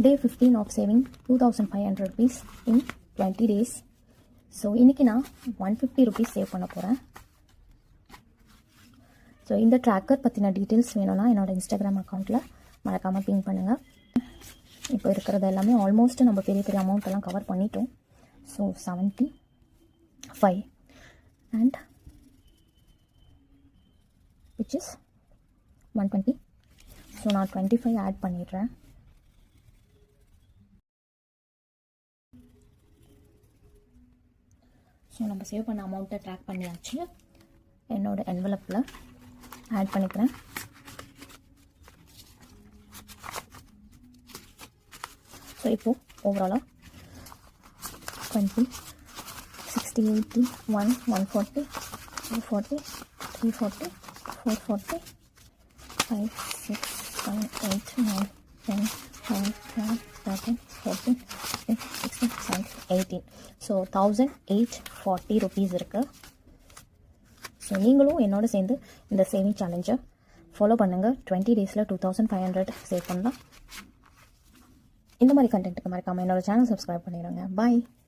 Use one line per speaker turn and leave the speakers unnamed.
Day 15 of saving 2500 rupees in 20 days. So இன்றைக்கி நான் 150 rupees save பண்ண போகிறேன். ஸோ இந்த ட்ராக்கர் பற்றின டீட்டெயில்ஸ் வேணும்னா என்னோடய இன்ஸ்டாகிராம் அக்கௌண்ட்டில் மறக்காமல் பின் பண்ணுங்கள். இப்போ இருக்கிறது எல்லாமே ஆல்மோஸ்ட் நம்ம பெரிய பெரிய அமௌண்ட்டெல்லாம் கவர் பண்ணிட்டோம். So 75 and which is 120. So நான் 25 ஆட் பண்ணிடுறேன். ஸோ நம்ம சேவ் பண்ண அமௌண்ட்டை ட்ராக் பண்ணியாச்சு. என்னோடய என்வலப்பில் ஆட் பண்ணிக்கிறேன். ஸோ இப்போது ஓவராலாக 20, 60, 80, 140, 240, 340, 440, 5, 6, 7, 8, 9, 10, 11, 12, 13, 14, 15, 16, 17, 18. ஸோ 1840 rupees இருக்குது. ஸோ நீங்களும் என்னோட சேர்ந்து இந்த சேவிங் சேலஞ்சை ஃபாலோ பண்ணுங்கள். 20 டேஸில் 2500 சேவ் பண்ணலாம். இந்த மாதிரி கண்டென்ட்டுக்கு மறக்காமல் என்னோடய சேனல் சப்ஸ்கிரைப் பண்ணிடுங்க. பாய்.